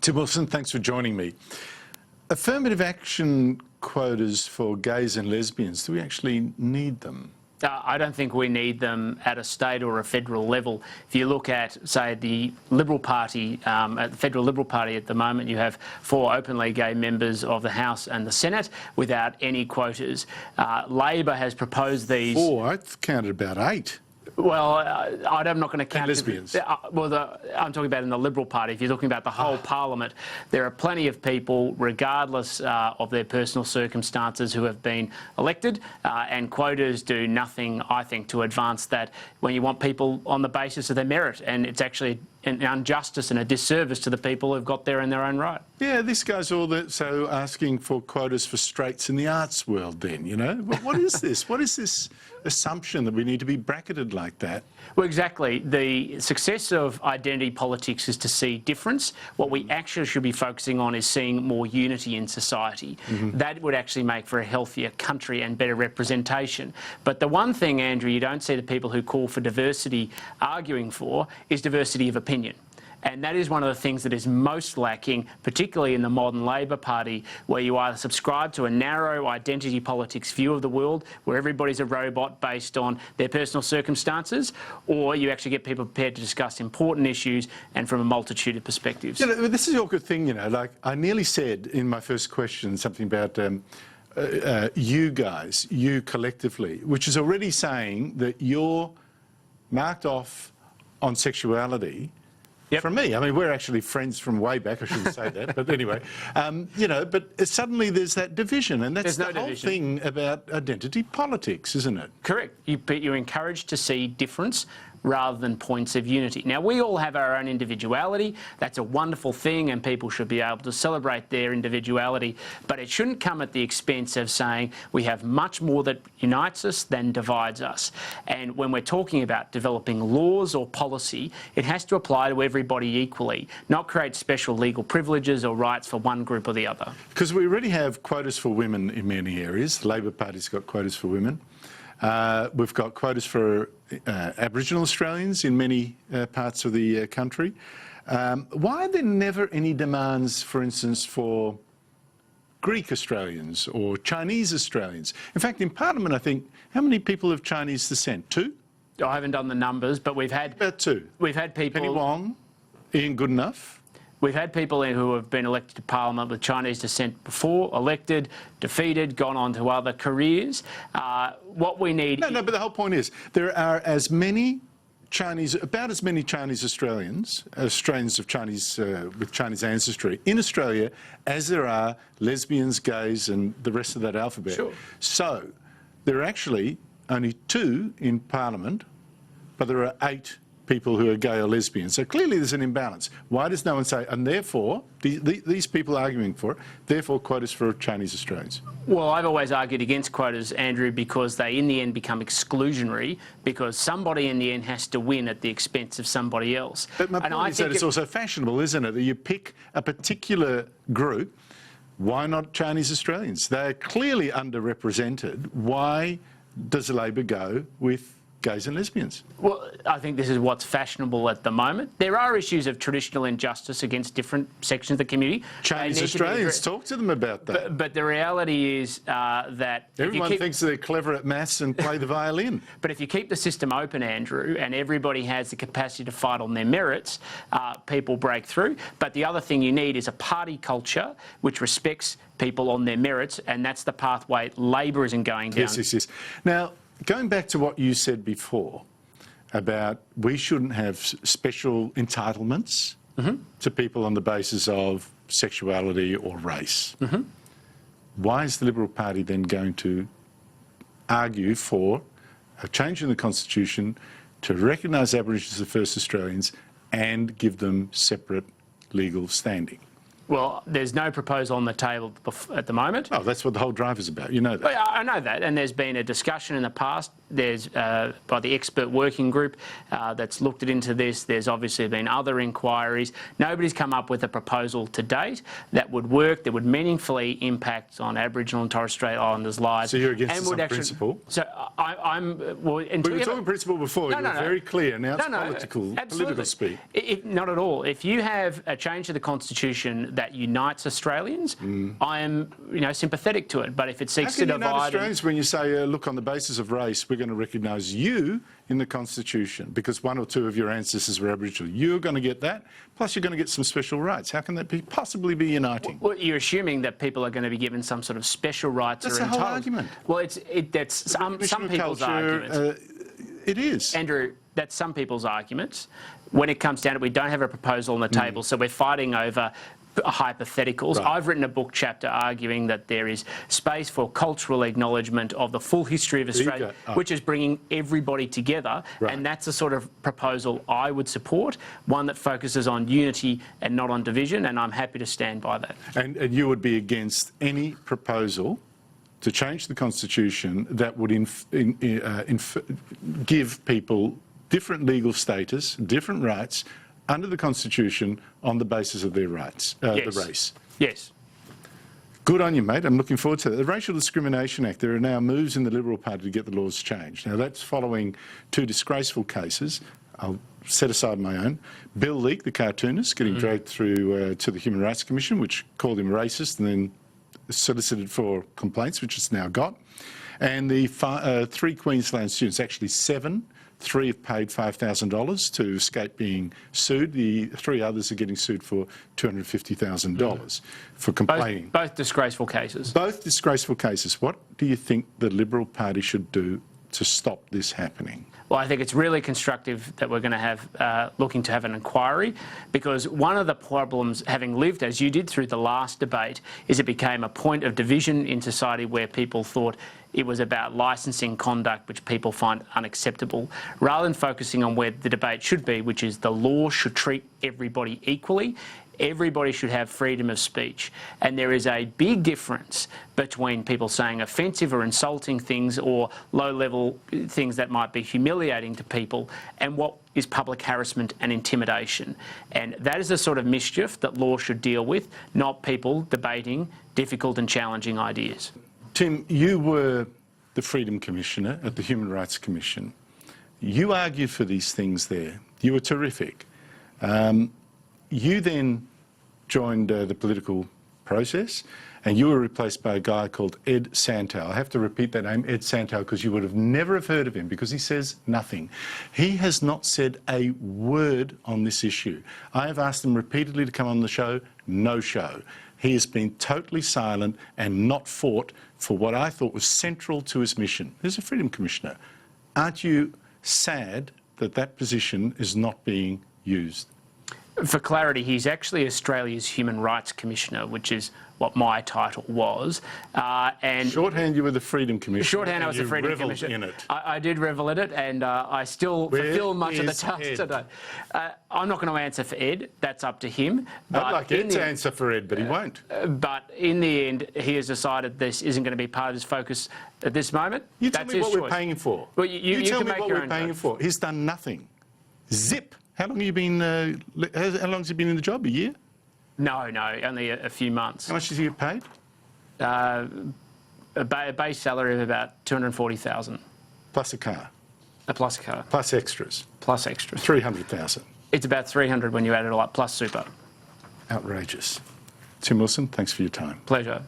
Tim Wilson, thanks for joining me. Affirmative action quotas for gays and lesbians, do we actually need them? I don't think we need them at a state or a federal level. If you look at, say, the Liberal Party, at the Federal Liberal Party at the moment, you have 4 openly gay members of the House and the Senate without any quotas. Labor has proposed these. 4? I counted about 8. Well, I'm not going to count lesbians. I'm talking about in the Liberal Party. If you're talking about the whole Parliament, there are plenty of people, regardless of their personal circumstances, who have been elected, and quotas do nothing, I think, to advance that when you want people on the basis of their merit, and it's actually an injustice and a disservice to the people who've got there in their own right. Yeah, this guy's so asking for quotas for straights in the arts world then, you know? What is this? What is this assumption that we need to be bracketed like that? Well, exactly. The success of identity politics is to see difference. What we actually should be focusing on is seeing more unity in society. That would actually make for a healthier country and better representation. But the one thing, Andrew, you don't see the people who call for diversity arguing for is diversity of opinion. And that is one of the things that is most lacking, particularly in the modern Labor Party, where you either subscribe to a narrow identity politics view of the world, where everybody's a robot based on their personal circumstances, or you actually get people prepared to discuss important issues and from a multitude of perspectives. You know, this is your good thing, you know, like I nearly said in my first question something about you guys, you collectively, which is already saying that you're marked off on sexuality. Yep. From me. I mean, we're actually friends from way back. I shouldn't say that, but anyway, you know, but suddenly there's that division, and that's the whole thing about identity politics, isn't it? Correct. You're encouraged to see difference rather than points of unity. Now, we all have our own individuality. That's a wonderful thing, and people should be able to celebrate their individuality, but it shouldn't come at the expense of saying we have much more that unites us than divides us. And when we're talking about developing laws or policy, it has to apply to everybody equally, not create special legal privileges or rights for one group or the other. Because we already have quotas for women in many areas. The Labor Party's got quotas for women. We've got quotas for Aboriginal Australians in many parts of the country. Why are there never any demands, for instance, for Greek Australians or Chinese Australians? In fact, in Parliament, I think, how many people of Chinese descent? 2? I haven't done the numbers, but we've had... About 2. We've had people... Penny Wong, Ian Goodenough. We've had people who have been elected to Parliament with Chinese descent before, elected, defeated, gone on to other careers. What we need... No, but the whole point is there are as many Chinese, about as many Chinese Australians of Chinese with Chinese ancestry in Australia as there are lesbians, gays and the rest of that alphabet. Sure. So there are actually only 2 in Parliament, but there are 8 people who are gay or lesbian. So clearly there's an imbalance. Why does no one say, and therefore, these people arguing for it, therefore quotas for Chinese Australians? Well, I've always argued against quotas, Andrew, because they in the end become exclusionary, because somebody in the end has to win at the expense of somebody else. But my point is that it's also fashionable, isn't it, that you pick a particular group. Why not Chinese Australians? They're clearly underrepresented. Why does Labor go with gays and lesbians? Well, I think this is what's fashionable at the moment. There are issues of traditional injustice against different sections of the community. Chinese Australians, talk to them about that. But the reality is that... Everyone thinks they're clever at maths and play the violin. But if you keep the system open, Andrew, and everybody has the capacity to fight on their merits, people break through. But the other thing you need is a party culture which respects people on their merits, and that's the pathway Labor isn't going down. Yes. Now, going back to what you said before about we shouldn't have special entitlements to people on the basis of sexuality or race. Why is the Liberal Party then going to argue for a change in the Constitution to recognise Aborigines as first Australians and give them separate legal standing? Well, there's no proposal on the table at the moment. Oh, that's what the whole drive is about. You know that. I know that, and there's been a discussion in the past. There's by the expert working group that's looked into this. There's obviously been other inquiries. Nobody's come up with a proposal to date that would work, that would meaningfully impact on Aboriginal and Torres Strait Islanders' lives. So you're against and this would on actually, principle? So we were talking principle before. You were very clear. Now it's political speak. Not at all. If you have a change to the Constitution that unites Australians, I am, sympathetic to it. But if it seeks to divide, Australians, when you say, look, on the basis of race, we're going to recognise you in the Constitution because one or two of your ancestors were Aboriginal. You're going to get that, plus you're going to get some special rights. How can that possibly be uniting? Well, you're assuming that people are going to be given some sort of special rights. That's the whole argument. Well, that's some people's argument. It is. Andrew, that's some people's arguments. When it comes down to it, we don't have a proposal on the table, so we're fighting over hypotheticals. Right. I've written a book chapter arguing that there is space for cultural acknowledgement of the full history of Australia, which is bringing everybody together, and that's the sort of proposal I would support, one that focuses on unity and not on division, and I'm happy to stand by that. And you would be against any proposal to change the Constitution that would give people different legal status, different rights, under the Constitution on the basis of their rights, the race. Yes. Good on you, mate. I'm looking forward to that. The Racial Discrimination Act, there are now moves in the Liberal Party to get the laws changed. Now, that's following two disgraceful cases. I'll set aside my own. Bill Leak, the cartoonist, getting dragged through to the Human Rights Commission, which called him racist and then solicited for complaints, which it's now got. And the 3 Queensland students, actually 7, 3 have paid $5,000 to escape being sued. The 3 others are getting sued for $250,000 for complaining. Both disgraceful cases. Both disgraceful cases. What do you think the Liberal Party should do to stop this happening? Well, I think it's really constructive that we're going to have, looking to have an inquiry, because one of the problems, having lived, as you did, through the last debate, is it became a point of division in society where people thought it was about licensing conduct which people find unacceptable, rather than focusing on where the debate should be, which is the law should treat everybody equally. Everybody should have freedom of speech. And there is a big difference between people saying offensive or insulting things or low-level things that might be humiliating to people and what is public harassment and intimidation. And that is the sort of mischief that law should deal with, not people debating difficult and challenging ideas. Tim, you were the Freedom Commissioner at the Human Rights Commission. You argued for these things there. You were terrific. You then joined the political process and you were replaced by a guy called Ed Santow. I have to repeat that name, Ed Santow, because you would have never have heard of him because he says nothing. He has not said a word on this issue. I have asked him repeatedly to come on the show, no show. He has been totally silent and not fought for what I thought was central to his mission. He's a Freedom Commissioner. Aren't you sad that that position is not being used? For clarity, he's actually Australia's Human Rights Commissioner, which is what my title was. And shorthand, you were the Freedom Commissioner. Shorthand, I was the Freedom Commissioner. In it. I did revel in it, and I still fulfil much of the task today. I'm not going to answer for Ed. That's up to him. But I'd like Ed to answer for Ed, but he won't. But in the end, he has decided this isn't going to be part of his focus at this moment. You tell me what we're paying him for. Well, you tell me what we're paying him for. He's done nothing. Zip. How long have you been? How long has he been in the job? A year? No, only a few months. How much does he get paid? A base salary of about $240,000. Plus a car. Plus a car. Plus extras. Plus extras. $300,000. It's about 300 when you add it all up, plus super. Outrageous. Tim Wilson, thanks for your time. Pleasure.